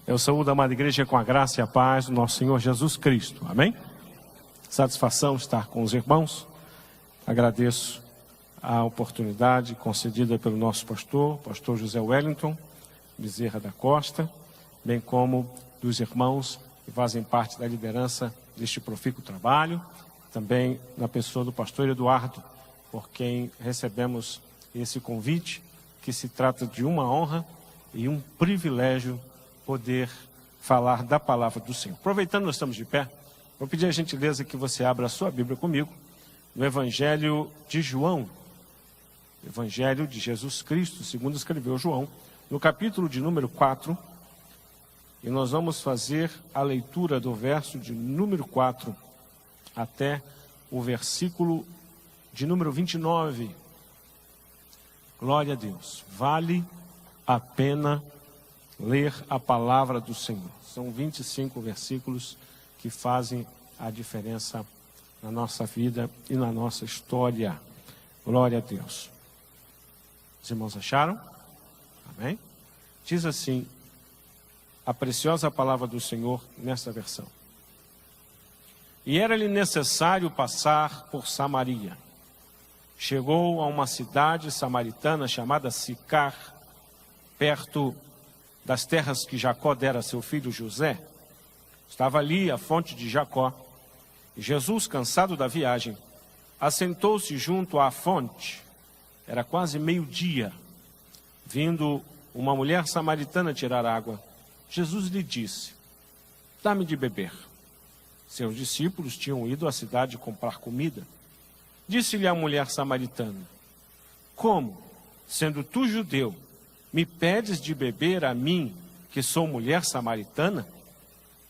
Eu saúdo a amada igreja com a graça e a paz do nosso Senhor Jesus Cristo. Amém? Satisfação estar com os irmãos. Agradeço a oportunidade concedida pelo nosso pastor José Wellington Bezerra da Costa, bem como dos irmãos que fazem parte da liderança deste profícuo trabalho, também na pessoa do pastor Eduardo, por quem recebemos esse convite, que se trata de uma honra e um privilégio poder falar da palavra do Senhor. Aproveitando que nós estamos de pé, vou pedir a gentileza que você abra a sua Bíblia comigo, no Evangelho de João, Evangelho de Jesus Cristo, segundo escreveu João, no capítulo de número 4, e nós vamos fazer a leitura do verso de número 4 até o versículo de número 29. Glória a Deus. Vale a pena ler a palavra do Senhor. São 25 versículos que fazem a diferença na nossa vida e na nossa história. Glória a Deus. Os irmãos acharam? Amém? Diz assim a preciosa palavra do Senhor nesta versão. E era-lhe necessário passar por Samaria. Chegou a uma cidade samaritana chamada Sicar, perto das terras que Jacó dera a seu filho José. Estava ali a fonte de Jacó. E Jesus, cansado da viagem, assentou-se junto à fonte. Era quase meio-dia. Vindo uma mulher samaritana tirar água, Jesus lhe disse: dá-me de beber. Seus discípulos tinham ido à cidade comprar comida. Disse-lhe a mulher samaritana: como, sendo tu judeu, me pedes de beber a mim, que sou mulher samaritana?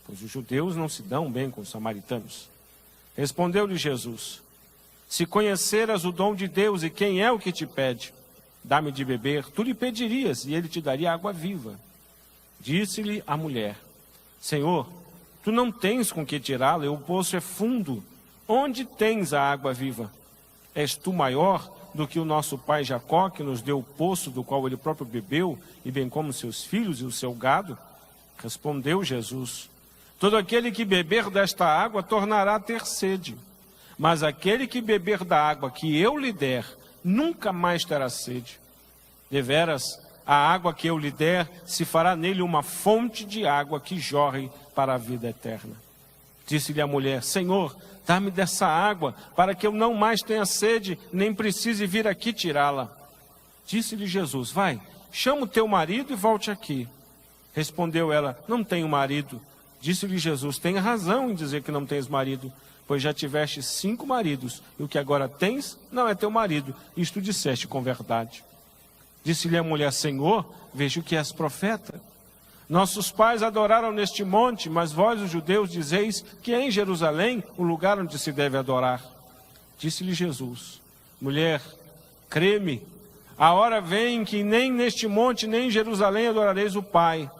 Pois os judeus não se dão bem com os samaritanos. Respondeu-lhe Jesus: se conheceras o dom de Deus e quem é o que te pede, dá-me de beber, tu lhe pedirias e ele te daria água viva. Disse-lhe a mulher: Senhor, tu não tens com que tirá-la e o poço é fundo. Onde tens a água viva? És tu maior do que o nosso pai Jacó, que nos deu o poço do qual ele próprio bebeu, e bem como seus filhos e o seu gado? Respondeu Jesus: todo aquele que beber desta água tornará a ter sede, mas aquele que beber da água que eu lhe der, nunca mais terá sede. Deveras, a água que eu lhe der, se fará nele uma fonte de água que jorre para a vida eterna. Disse-lhe a mulher: Senhor, dá-me dessa água, para que eu não mais tenha sede, nem precise vir aqui tirá-la. Disse-lhe Jesus: vai, chama o teu marido e volte aqui. Respondeu ela: não tenho marido. Disse-lhe Jesus: tem razão em dizer que não tens marido, pois já tiveste 5 maridos, e o que agora tens não é teu marido. Isto disseste com verdade. Disse-lhe a mulher: Senhor, vejo que és profeta. Nossos pais adoraram neste monte, mas vós, os judeus, dizeis que é em Jerusalém o lugar onde se deve adorar. Disse-lhe Jesus: mulher, crê-me, a hora vem que nem neste monte, nem em Jerusalém adorareis o Pai.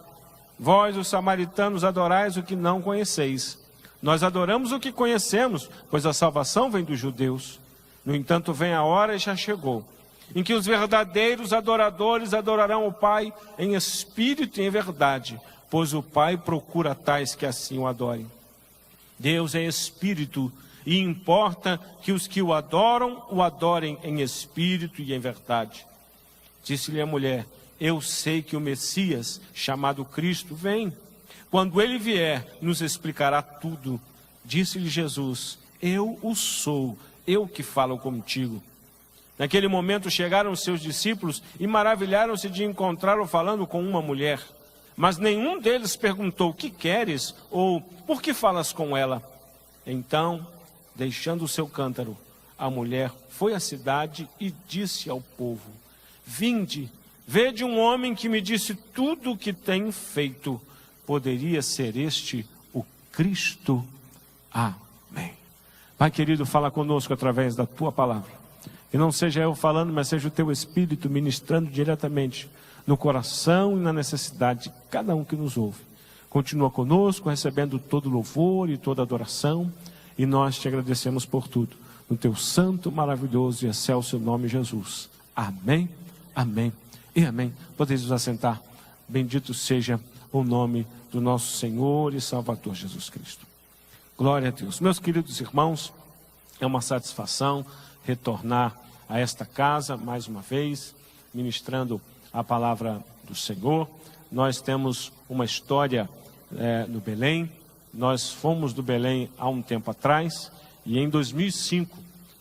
Vós, os samaritanos, adorais o que não conheceis. Nós adoramos o que conhecemos, pois a salvação vem dos judeus. No entanto, vem a hora e já chegou, em que os verdadeiros adoradores adorarão o Pai em espírito e em verdade, pois o Pai procura tais que assim o adorem. Deus é espírito, e importa que os que o adorem em espírito e em verdade. Disse-lhe a mulher: eu sei que o Messias, chamado Cristo, vem. Quando ele vier, nos explicará tudo. Disse-lhe Jesus: eu o sou, eu que falo contigo. Naquele momento chegaram os seus discípulos e maravilharam-se de encontrá-lo falando com uma mulher. Mas nenhum deles perguntou: que queres? Ou por que falas com ela? Então, deixando o seu cântaro, a mulher foi à cidade e disse ao povo: vinde, vede um homem que me disse tudo o que tenho feito. Poderia ser este o Cristo? Amém. Pai querido, fala conosco através da tua palavra. Que não seja eu falando, mas seja o teu Espírito ministrando diretamente no coração e na necessidade de cada um que nos ouve. Continua conosco, recebendo todo louvor e toda adoração, e nós te agradecemos por tudo. No teu santo, maravilhoso e excelso nome, Jesus. Amém, amém e amém. Podeis nos assentar. Bendito seja o nome do nosso Senhor e Salvador Jesus Cristo. Glória a Deus. Meus queridos irmãos, é uma satisfação retornar a esta casa mais uma vez, ministrando a palavra do Senhor. Nós temos uma história no Belém. Nós fomos do Belém há um tempo atrás e em 2005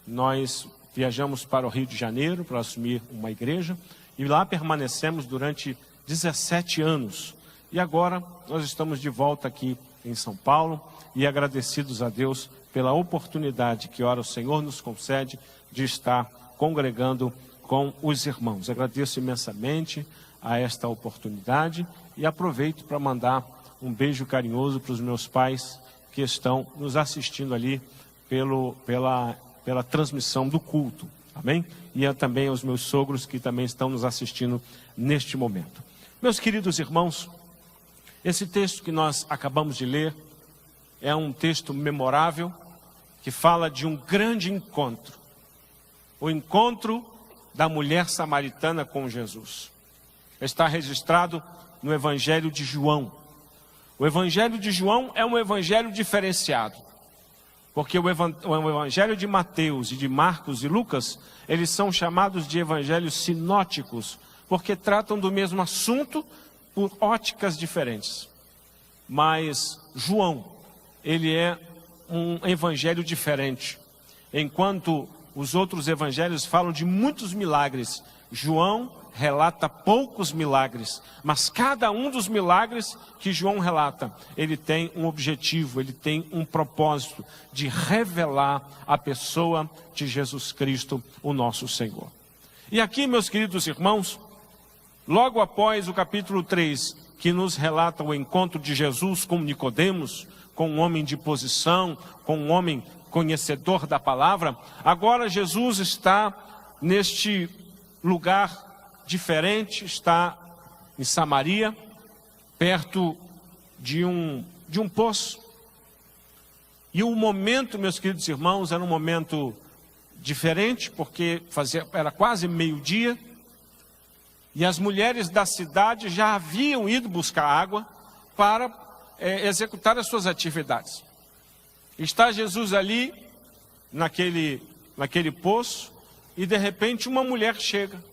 nós viajamos para o Rio de Janeiro para assumir uma igreja e lá permanecemos durante 17 anos. E agora nós estamos de volta aqui em São Paulo e agradecidos a Deus pela oportunidade que ora o Senhor nos concede de estar congregando com os irmãos. Agradeço imensamente a esta oportunidade e aproveito para mandar um beijo carinhoso para os meus pais que estão nos assistindo ali pela transmissão do culto, amém? E também aos meus sogros que também estão nos assistindo neste momento. Meus queridos irmãos, esse texto que nós acabamos de ler é um texto memorável que fala de um grande encontro. O encontro da mulher samaritana com Jesus. Está registrado no Evangelho de João. O Evangelho de João é um evangelho diferenciado. Porque o Evangelho de Mateus e de Marcos e Lucas, eles são chamados de evangelhos sinóticos, porque tratam do mesmo assunto por óticas diferentes. Mas João, ele é um evangelho diferente. Enquanto os outros evangelhos falam de muitos milagres, João relata poucos milagres, mas cada um dos milagres que João relata, ele tem um objetivo, ele tem um propósito de revelar a pessoa de Jesus Cristo, o nosso Senhor. E aqui, meus queridos irmãos, logo após o capítulo 3, que nos relata o encontro de Jesus com Nicodemos, com um homem de posição, com um homem conhecedor da palavra, agora Jesus está neste lugar diferente, está em Samaria, perto de um poço. E o momento, meus queridos irmãos, era um momento diferente, porque era quase meio-dia, e as mulheres da cidade já haviam ido buscar água para executar as suas atividades. Está Jesus ali, naquele poço, e de repente uma mulher chega,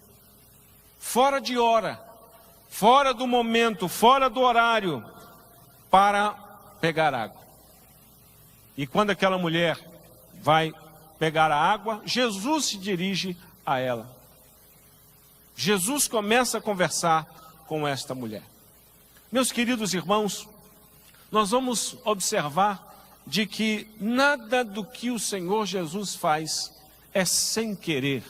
fora de hora, fora do momento, fora do horário, para pegar água. E quando aquela mulher vai pegar a água, Jesus se dirige a ela. Jesus começa a conversar com esta mulher. Meus queridos irmãos, nós vamos observar de que nada do que o Senhor Jesus faz é sem querer,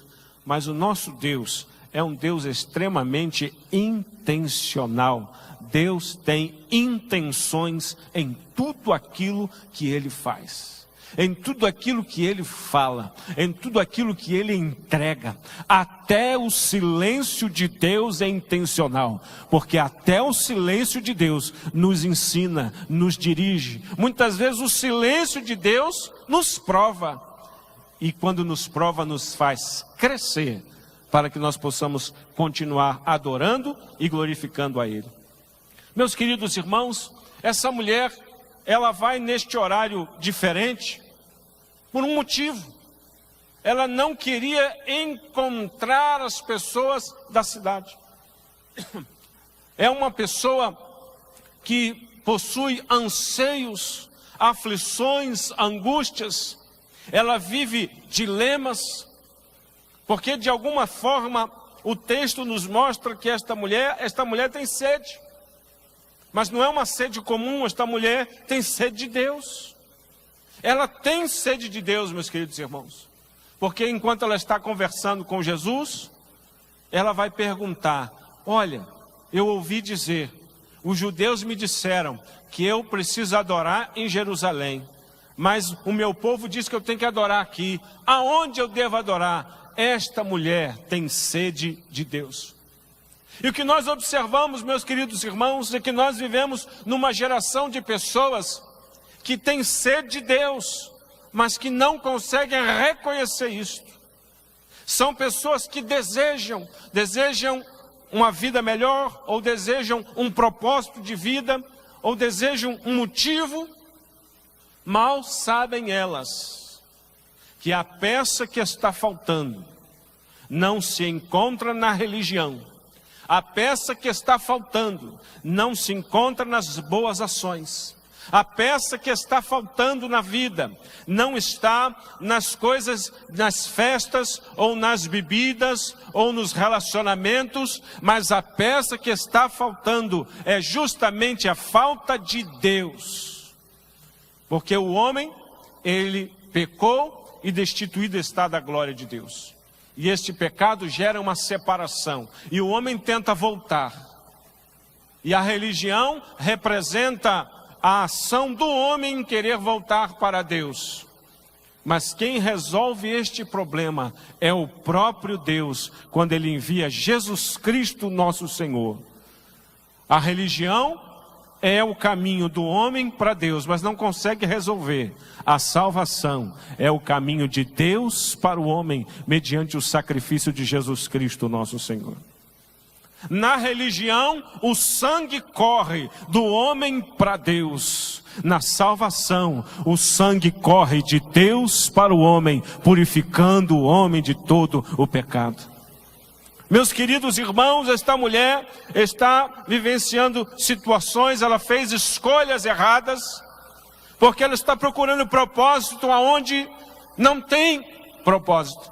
mas o nosso Deus é um Deus extremamente intencional. Deus tem intenções em tudo aquilo que Ele faz, em tudo aquilo que Ele fala, em tudo aquilo que Ele entrega. Até o silêncio de Deus é intencional, porque até o silêncio de Deus nos ensina, nos dirige. Muitas vezes o silêncio de Deus nos prova, e quando nos prova nos faz crescer, para que nós possamos continuar adorando e glorificando a Ele. Meus queridos irmãos, essa mulher, ela vai neste horário diferente, por um motivo. Ela não queria encontrar as pessoas da cidade. É uma pessoa que possui anseios, aflições, angústias. Ela vive dilemas, porque de alguma forma o texto nos mostra que esta mulher tem sede. Mas não é uma sede comum, esta mulher tem sede de Deus. Ela tem sede de Deus, meus queridos irmãos. Porque enquanto ela está conversando com Jesus, ela vai perguntar: olha, eu ouvi dizer, os judeus me disseram que eu preciso adorar em Jerusalém, mas o meu povo diz que eu tenho que adorar aqui. Aonde eu devo adorar? Esta mulher tem sede de Deus. E o que nós observamos, meus queridos irmãos, é que nós vivemos numa geração de pessoas que têm sede de Deus, mas que não conseguem reconhecer isto. São pessoas que desejam uma vida melhor, ou desejam um propósito de vida, ou desejam um motivo, mal sabem elas que a peça que está faltando não se encontra na religião. A peça que está faltando não se encontra nas boas ações. A peça que está faltando na vida não está nas coisas, nas festas, ou nas bebidas, ou nos relacionamentos, mas a peça que está faltando é justamente a falta de Deus. Porque o homem, ele pecou e destituído está da glória de Deus. E este pecado gera uma separação, e o homem tenta voltar. E a religião representa a ação do homem em querer voltar para Deus. Mas quem resolve este problema é o próprio Deus, quando Ele envia Jesus Cristo, nosso Senhor. A religião é o caminho do homem para Deus, mas não consegue resolver. A salvação é o caminho de Deus para o homem, mediante o sacrifício de Jesus Cristo, nosso Senhor. Na religião, o sangue corre do homem para Deus. Na salvação, o sangue corre de Deus para o homem, purificando o homem de todo o pecado. Meus queridos irmãos, esta mulher está vivenciando situações, ela fez escolhas erradas, porque ela está procurando propósito aonde não tem propósito.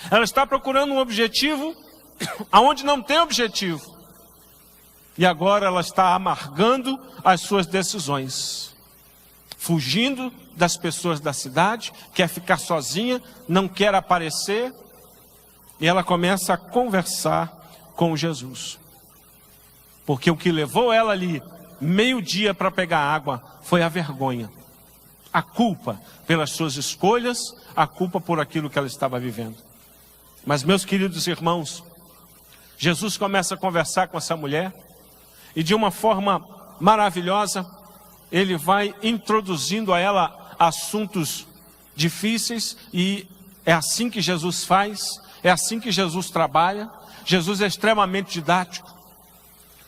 Ela está procurando um objetivo aonde não tem objetivo. E agora ela está amargando as suas decisões, fugindo das pessoas da cidade, quer ficar sozinha, não quer aparecer. E ela começa a conversar com Jesus. Porque o que levou ela ali, meio-dia para pegar água, foi a vergonha. A culpa pelas suas escolhas, a culpa por aquilo que ela estava vivendo. Mas, meus queridos irmãos, Jesus começa a conversar com essa mulher, e de uma forma maravilhosa, ele vai introduzindo a ela assuntos difíceis, e é assim que Jesus faz, é assim que Jesus trabalha. Jesus é extremamente didático.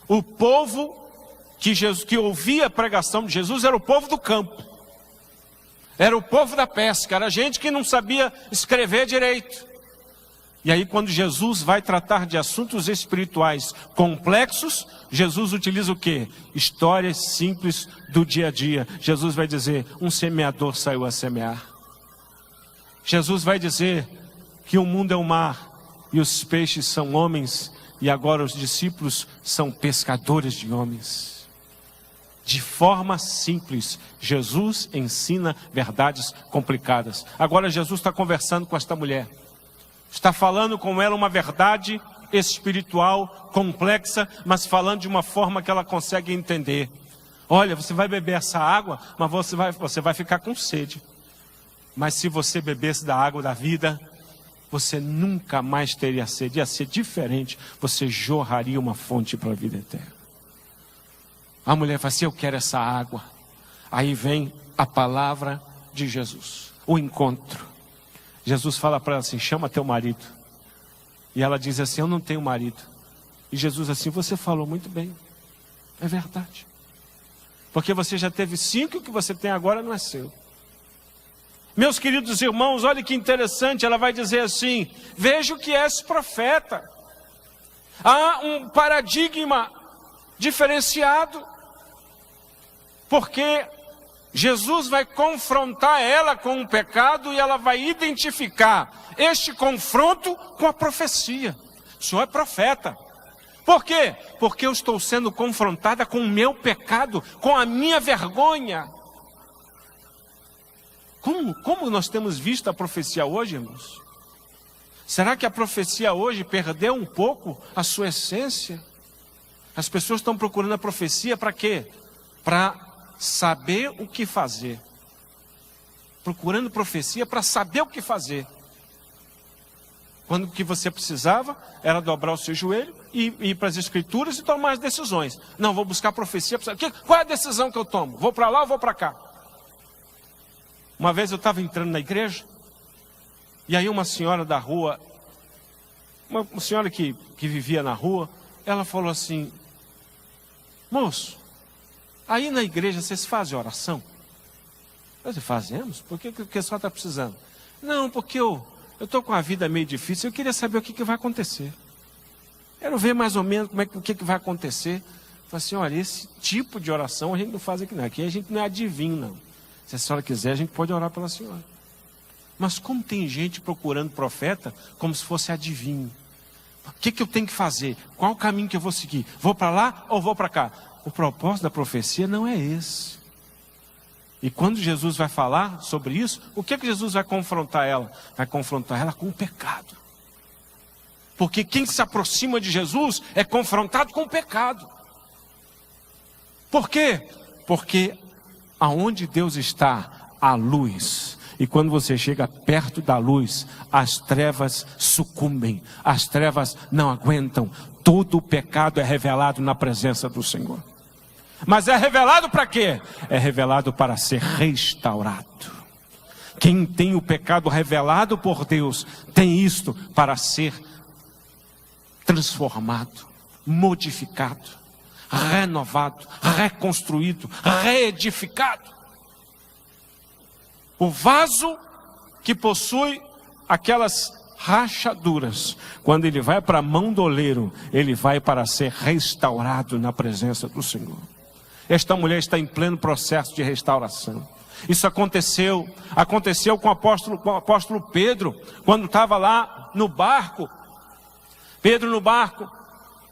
O povo que ouvia a pregação de Jesus era o povo do campo, era o povo da pesca, era gente que não sabia escrever direito. E aí, quando Jesus vai tratar de assuntos espirituais complexos, Jesus utiliza o quê? Histórias simples do dia a dia. Jesus vai dizer: um semeador saiu a semear. Jesus vai dizer que o mundo é o mar e os peixes são homens, e agora os discípulos são pescadores de homens. De forma simples, Jesus ensina verdades complicadas. Agora Jesus está conversando com esta mulher. Está falando com ela uma verdade espiritual, complexa, mas falando de uma forma que ela consegue entender. Olha, você vai beber essa água, mas você vai ficar com sede. Mas se você bebesse da água da vida, você nunca mais teria sede. Ia ser diferente, você jorraria uma fonte para a vida eterna. A mulher fala assim: eu quero essa água. Aí vem a palavra de Jesus, o encontro. Jesus fala para ela assim: chama teu marido. E ela diz assim: eu não tenho marido. E Jesus assim: você falou muito bem, é verdade. Porque você já teve 5 e o que você tem agora não é seu. Meus queridos irmãos, olha que interessante, ela vai dizer assim: vejo que és profeta. Há um paradigma diferenciado, porque Jesus vai confrontar ela com o pecado, e ela vai identificar este confronto com a profecia. O senhor é profeta. Por quê? Porque eu estou sendo confrontada com o meu pecado, com a minha vergonha. Como nós temos visto a profecia hoje, irmãos? Será que a profecia hoje perdeu um pouco a sua essência? As pessoas estão procurando a profecia para quê? Para saber o que fazer. Procurando profecia para saber o que fazer. Quando o que você precisava era dobrar o seu joelho e ir para as escrituras e tomar as decisões. Não, vou buscar profecia. Qual é a decisão que eu tomo? Vou para lá ou vou para cá? Uma vez eu estava entrando na igreja, e aí uma senhora da rua uma senhora que vivia na rua, ela falou assim: moço, aí na igreja vocês fazem oração? Eu disse: fazemos? Por que a senhora está precisando? Não, porque eu estou com a vida meio difícil, eu queria saber o que vai acontecer. Quero ver mais ou menos o que vai acontecer. Eu falei assim: olha, esse tipo de oração a gente não faz aqui não. Aqui a gente não é adivinho não. Se a senhora quiser, a gente pode orar pela senhora. Mas como tem gente procurando profeta como se fosse adivinho? O que eu tenho que fazer? Qual o caminho que eu vou seguir? Vou para lá ou vou para cá? O propósito da profecia não é esse. E quando Jesus vai falar sobre isso, o que Jesus vai confrontar ela? Vai confrontar ela com o pecado. Porque quem se aproxima de Jesus é confrontado com o pecado. Por quê? Porque aonde Deus está, há luz. E quando você chega perto da luz, as trevas sucumbem, as trevas não aguentam. Todo o pecado é revelado na presença do Senhor. Mas é revelado para quê? É revelado para ser restaurado. Quem tem o pecado revelado por Deus, tem isto para ser transformado, modificado, renovado, reconstruído, reedificado. O vaso que possui aquelas rachaduras, quando ele vai para a mão do oleiro, ele vai para ser restaurado na presença do Senhor. Esta mulher está em pleno processo de restauração. Isso aconteceu com o apóstolo Pedro, quando estava lá no barco. Pedro no barco,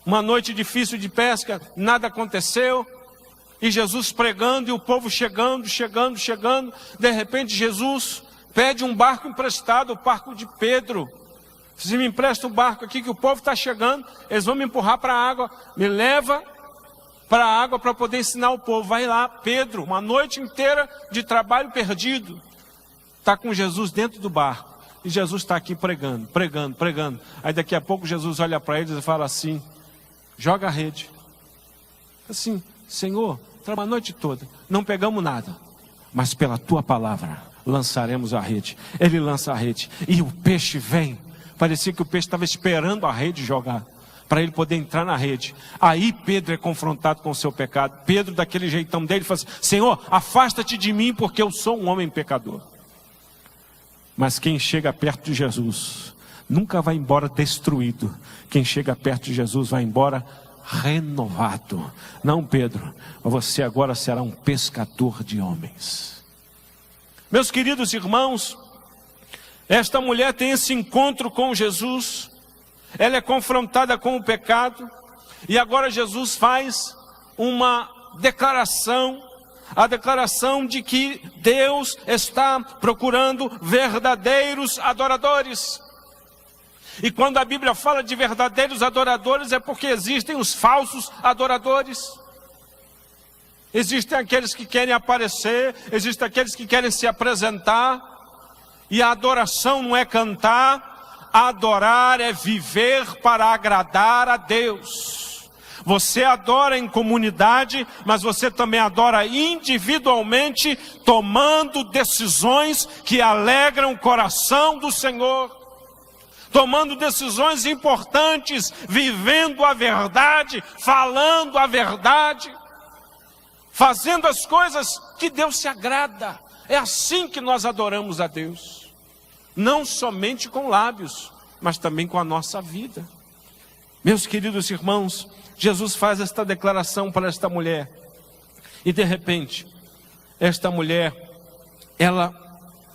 uma noite difícil de pesca, nada aconteceu. E Jesus pregando e o povo chegando. De repente Jesus pede um barco emprestado, o barco de Pedro. Se me empresta o barco aqui que o povo está chegando, eles vão me empurrar para a água. Me leva para a água para poder ensinar o povo. Vai lá, Pedro, uma noite inteira de trabalho perdido. Está com Jesus dentro do barco. E Jesus está aqui pregando. Aí daqui a pouco Jesus olha para eles e fala assim: joga a rede. Assim: Senhor, trabalhamos a noite toda, não pegamos nada, mas pela tua palavra lançaremos a rede. Ele lança a rede e o peixe vem. Parecia que o peixe estava esperando a rede jogar, para ele poder entrar na rede. Aí Pedro é confrontado com o seu pecado. Pedro, daquele jeitão dele, fala assim: Senhor, afasta-te de mim, porque eu sou um homem pecador. Mas quem chega perto de Jesus nunca vai embora destruído. Quem chega perto de Jesus vai embora renovado. Não, Pedro, você agora será um pescador de homens. Meus queridos irmãos, esta mulher tem esse encontro com Jesus. Ela é confrontada com o pecado. E agora Jesus faz uma declaração. A declaração de que Deus está procurando verdadeiros adoradores. E quando a Bíblia fala de verdadeiros adoradores, é porque existem os falsos adoradores. Existem aqueles que querem aparecer, existem aqueles que querem se apresentar. E a adoração não é cantar, adorar é viver para agradar a Deus. Você adora em comunidade, mas você também adora individualmente, tomando decisões que alegram o coração do Senhor. Tomando decisões importantes, vivendo a verdade, falando a verdade, fazendo as coisas que Deus se agrada. É assim que nós adoramos a Deus. Não somente com lábios, mas também com a nossa vida. Meus queridos irmãos, Jesus faz esta declaração para esta mulher. E de repente, esta mulher, ela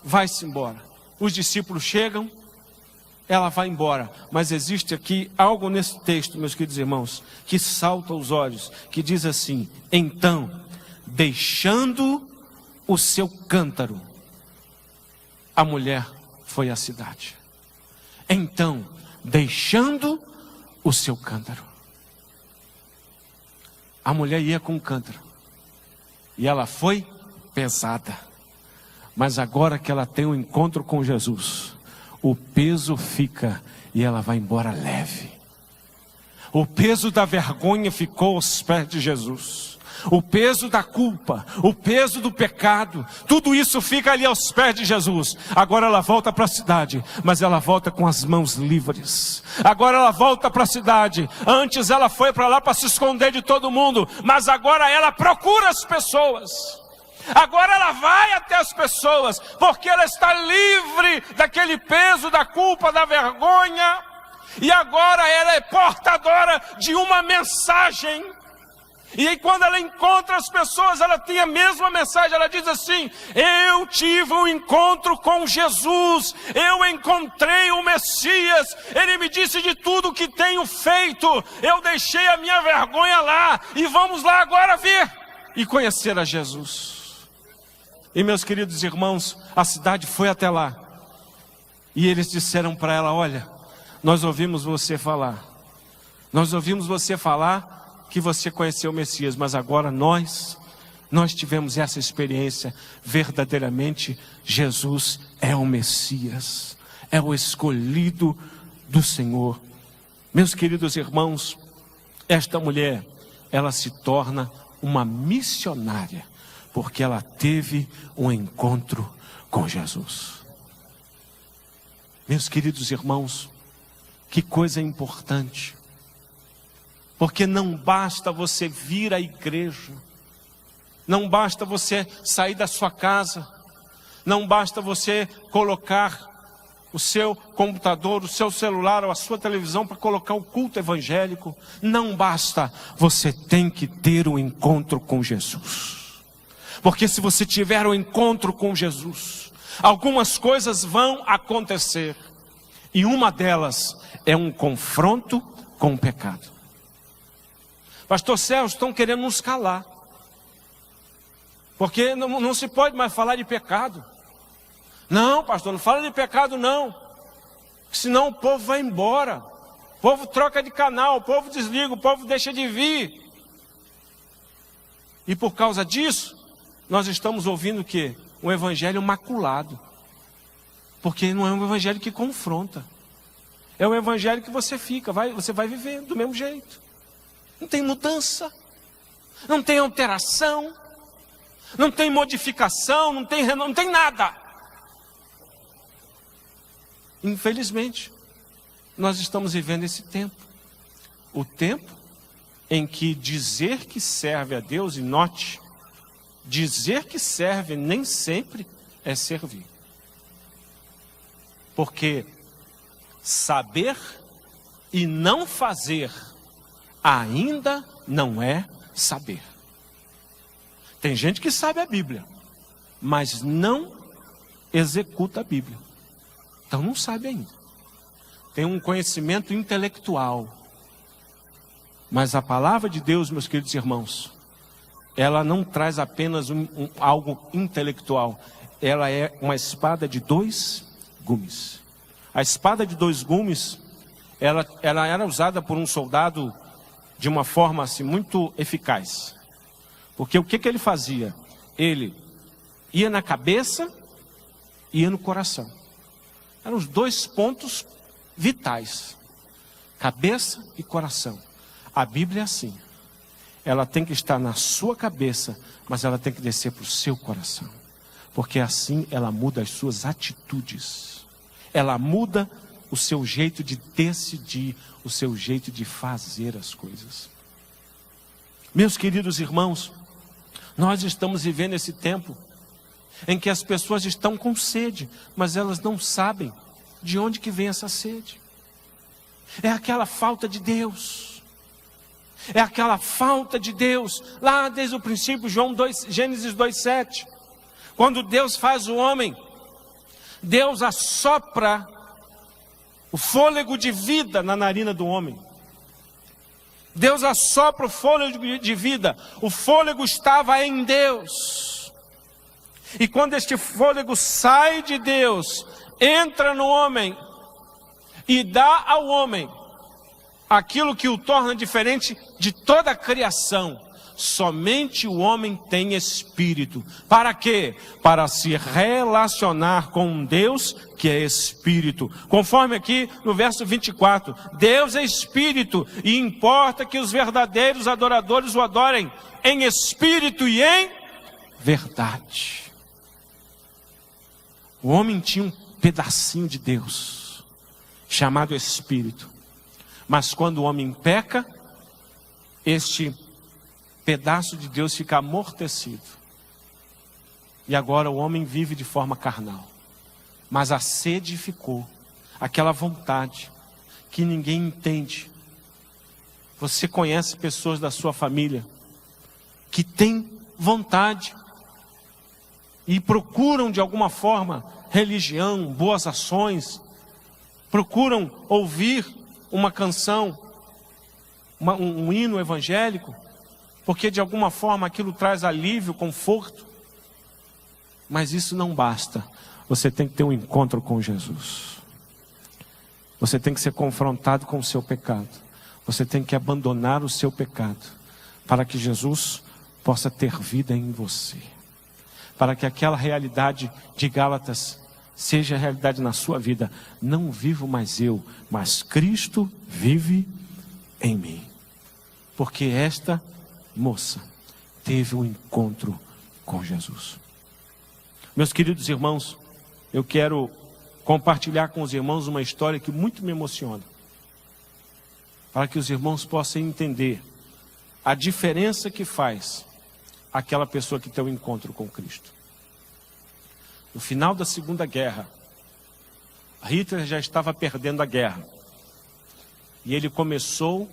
vai-se embora. Os discípulos chegam, ela vai embora. Mas existe aqui algo nesse texto, meus queridos irmãos, que salta aos olhos, que diz assim: então, deixando o seu cântaro, a mulher foi à cidade. Então, deixando o seu cântaro. A mulher ia com o cântaro. E ela foi pesada. Mas agora que ela tem um encontro com Jesus, o peso fica e ela vai embora leve. O peso da vergonha ficou aos pés de Jesus. o peso da culpa, o peso do pecado, tudo isso fica ali aos pés de Jesus. Agora ela volta para a cidade, mas ela volta com as mãos livres. Agora ela volta para a cidade. Antes ela foi para lá para se esconder de todo mundo, mas agora ela procura as pessoas. Agora ela vai até as pessoas, porque ela está livre daquele peso, da culpa, da vergonha. E agora ela é portadora de uma mensagem. E aí quando ela encontra as pessoas, ela tem a mesma mensagem. Ela diz assim: eu tive um encontro com Jesus, eu encontrei o Messias, ele me disse de tudo o que tenho feito, eu deixei a minha vergonha lá, e vamos lá agora ver e conhecer a Jesus. E meus queridos irmãos, a cidade foi até lá, e eles disseram para ela: olha, nós ouvimos você falar, que você conheceu o Messias, mas agora nós tivemos essa experiência. Verdadeiramente Jesus é o Messias, é o escolhido do Senhor. Meus queridos irmãos, esta mulher, ela se torna uma missionária, porque ela teve um encontro com Jesus. Meus queridos irmãos, que coisa importante. Porque não basta você vir à igreja, não basta você sair da sua casa, não basta você colocar o seu computador, o seu celular ou a sua televisão para colocar o culto evangélico. Não basta, você tem que ter um encontro com Jesus. Porque se você tiver um encontro com Jesus, algumas coisas vão acontecer. E uma delas é um confronto com o pecado. Pastor Celso, estão querendo nos calar. Porque não se pode mais falar de pecado. Não, pastor, não fala de pecado não. Senão o povo vai embora. O povo troca de canal, o povo desliga, o povo deixa de vir. E por causa disso, nós estamos ouvindo o quê? Um evangelho maculado. Porque não é um evangelho que confronta. É um evangelho que você você vai vivendo do mesmo jeito. Não tem mudança, não tem alteração, não tem modificação, não tem nada. Infelizmente, nós estamos vivendo esse tempo. O tempo em que dizer que serve a Deus, e note, dizer que serve nem sempre é servir. Porque saber e não fazer ainda não é saber. Tem gente que sabe a Bíblia, mas não executa a Bíblia. Então não sabe ainda. Tem um conhecimento intelectual. Mas a palavra de Deus, meus queridos irmãos, ela não traz apenas algo intelectual. Ela é uma espada de 2 gumes. A espada de 2 gumes, ela era usada por um soldado de uma forma assim muito eficaz. Porque o que ele fazia? Ele ia na cabeça e ia no coração. Eram os 2 pontos vitais. Cabeça e coração. A Bíblia é assim. Ela tem que estar na sua cabeça, mas ela tem que descer para o seu coração. Porque assim ela muda as suas atitudes. Ela muda o seu jeito de decidir, o seu jeito de fazer as coisas. Meus queridos irmãos, nós estamos vivendo esse tempo em que as pessoas estão com sede, mas elas não sabem de onde que vem essa sede. É aquela falta de Deus. É aquela falta de Deus. Lá desde o princípio, Gênesis 2:7. Quando Deus faz o homem, Deus assopra o fôlego de vida na narina do homem. Deus assopra o fôlego de vida. O fôlego estava em Deus. E quando este fôlego sai de Deus, entra no homem e dá ao homem aquilo que o torna diferente de toda a criação. Somente o homem tem espírito. Para quê? Para se relacionar com um Deus que é espírito. Conforme aqui no verso 24, Deus é espírito e importa que os verdadeiros adoradores o adorem em espírito e em verdade. O homem tinha um pedacinho de Deus, chamado espírito. Mas quando o homem peca, este pedaço de Deus fica amortecido. E agora o homem vive de forma carnal. Mas a sede ficou, aquela vontade que ninguém entende. Você conhece pessoas da sua família que têm vontade e procuram de alguma forma religião, boas ações, procuram ouvir uma canção, um hino evangélico, porque de alguma forma aquilo traz alívio, conforto. Mas isso não basta. Você tem que ter um encontro com Jesus. Você tem que ser confrontado com o seu pecado. Você tem que abandonar o seu pecado, para que Jesus possa ter vida em você. Para que aquela realidade de Gálatas seja realidade na sua vida. Não vivo mais eu, mas Cristo vive em mim. Porque esta moça teve um encontro com Jesus. Meus queridos irmãos, eu quero compartilhar com os irmãos uma história que muito me emociona, para que os irmãos possam entender a diferença que faz aquela pessoa que tem um encontro com Cristo. No final da Segunda Guerra, Hitler já estava perdendo a guerra, e ele começou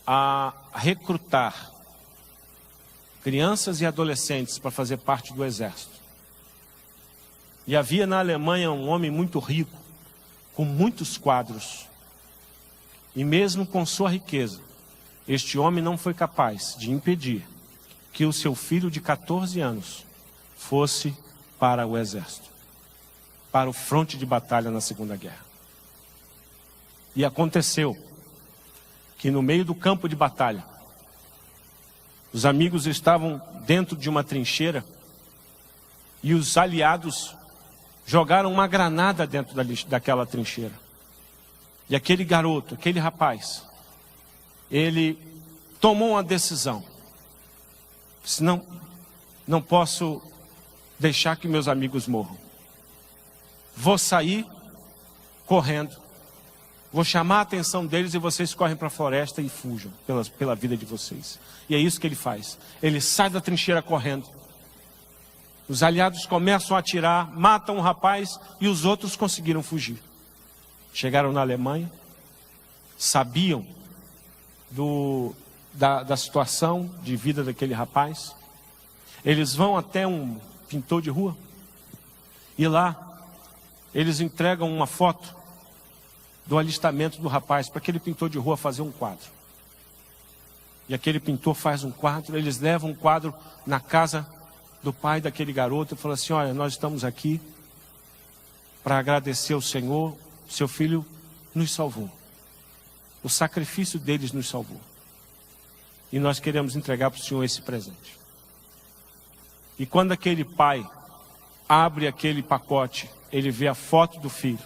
a recrutar crianças e adolescentes para fazer parte do exército. E havia na Alemanha um homem muito rico, com muitos quadros. E mesmo com sua riqueza, este homem não foi capaz de impedir que o seu filho de 14 anos fosse para o exército, para o fronte de batalha na Segunda Guerra. E aconteceu que no meio do campo de batalha, os amigos estavam dentro de uma trincheira e os aliados jogaram uma granada dentro daquela trincheira. E aquele garoto, aquele rapaz, ele tomou uma decisão. Senão, não posso deixar que meus amigos morram. Vou sair correndo. Vou chamar a atenção deles e vocês correm para a floresta e fujam pela vida de vocês. E é isso que ele faz. Ele sai da trincheira correndo. Os aliados começam a atirar, matam o rapaz e os outros conseguiram fugir. Chegaram na Alemanha, sabiam da situação de vida daquele rapaz. Eles vão até um pintor de rua e lá eles entregam uma foto do alistamento do rapaz para aquele pintor de rua fazer um quadro. E aquele pintor faz um quadro, eles levam um quadro na casa do pai daquele garoto e falam assim: olha, nós estamos aqui para agradecer ao Senhor, seu filho nos salvou. O sacrifício deles nos salvou. E nós queremos entregar para o Senhor esse presente. E quando aquele pai abre aquele pacote, ele vê a foto do filho.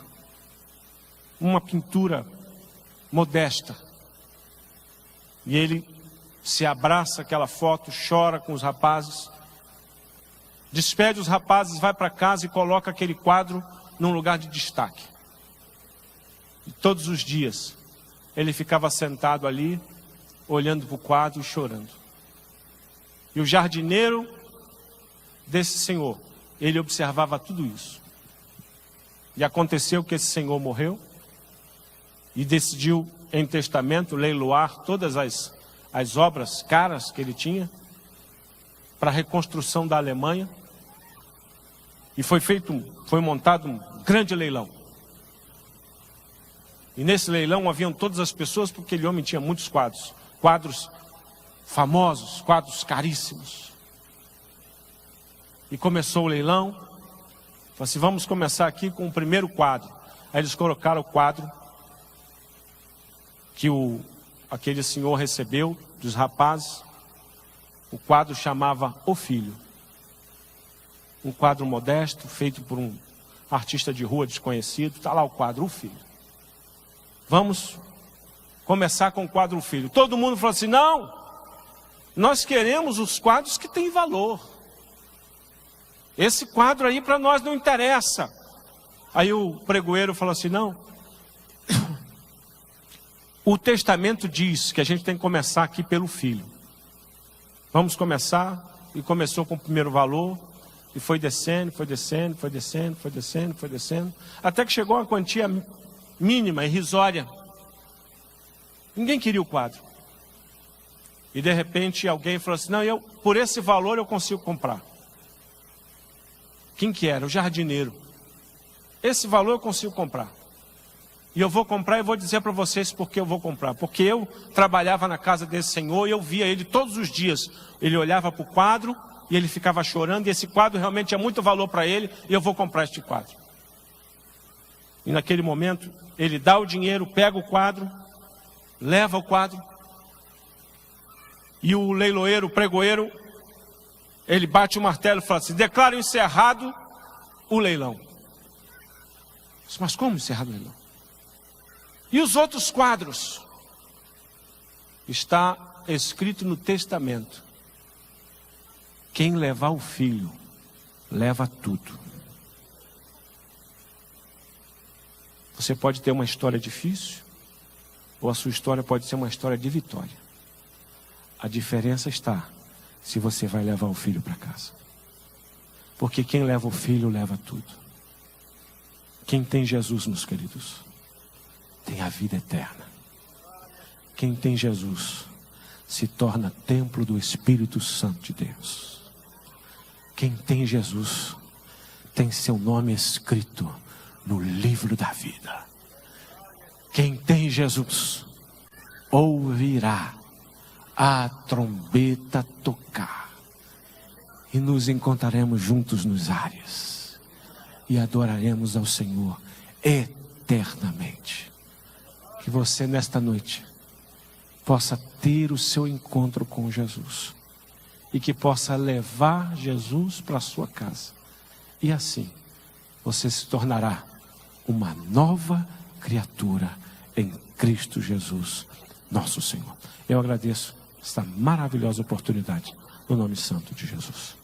Uma pintura modesta. E ele se abraça àquela foto, chora com os rapazes, despede os rapazes, vai para casa e coloca aquele quadro num lugar de destaque. E todos os dias ele ficava sentado ali, olhando para o quadro e chorando. E o jardineiro desse senhor, ele observava tudo isso. E aconteceu que esse senhor morreu e decidiu em testamento leiloar todas as obras caras que ele tinha para a reconstrução da Alemanha. E foi montado um grande leilão. E nesse leilão haviam todas as pessoas, porque aquele homem tinha muitos quadros. Quadros famosos, quadros caríssimos. E começou o leilão. Falei assim: vamos começar aqui com o primeiro quadro. Aí eles colocaram o quadro que o aquele senhor recebeu dos rapazes. O quadro chamava O Filho. Um quadro modesto, feito por um artista de rua desconhecido. Está lá o quadro, O Filho. Vamos começar com o quadro O Filho. Todo mundo falou assim: não, nós queremos os quadros que têm valor. Esse quadro aí para nós não interessa. Aí o pregoeiro falou assim: não, o testamento diz que a gente tem que começar aqui pelo filho. Vamos começar. E começou com o primeiro valor. E foi descendo, foi descendo, foi descendo, foi descendo, foi descendo. Até que chegou a uma quantia mínima, irrisória. Ninguém queria o quadro. E de repente alguém falou assim: não, por esse valor eu consigo comprar. Quem que era? O jardineiro. Esse valor eu consigo comprar. E eu vou comprar e vou dizer para vocês por que eu vou comprar. Porque eu trabalhava na casa desse senhor e eu via ele todos os dias. Ele olhava para o quadro e ele ficava chorando. E esse quadro realmente tinha muito valor para ele. E eu vou comprar este quadro. E naquele momento ele dá o dinheiro, pega o quadro, leva o quadro. E o leiloeiro, o pregoeiro, ele bate o martelo e fala assim: declaro encerrado o leilão. Mas como encerrado o leilão? E os outros quadros? Está escrito no testamento: quem levar o filho, leva tudo. Você pode ter uma história difícil, ou a sua história pode ser uma história de vitória. A diferença está se você vai levar o filho para casa. Porque quem leva o filho, leva tudo. Quem tem Jesus, meus queridos, tem a vida eterna. Quem tem Jesus se torna templo do Espírito Santo de Deus. Quem tem Jesus tem seu nome escrito no livro da vida. Quem tem Jesus ouvirá a trombeta tocar e nos encontraremos juntos nos ares e adoraremos ao Senhor eternamente. Que você nesta noite possa ter o seu encontro com Jesus e que possa levar Jesus para a sua casa. E assim você se tornará uma nova criatura em Cristo Jesus, nosso Senhor. Eu agradeço esta maravilhosa oportunidade no nome santo de Jesus.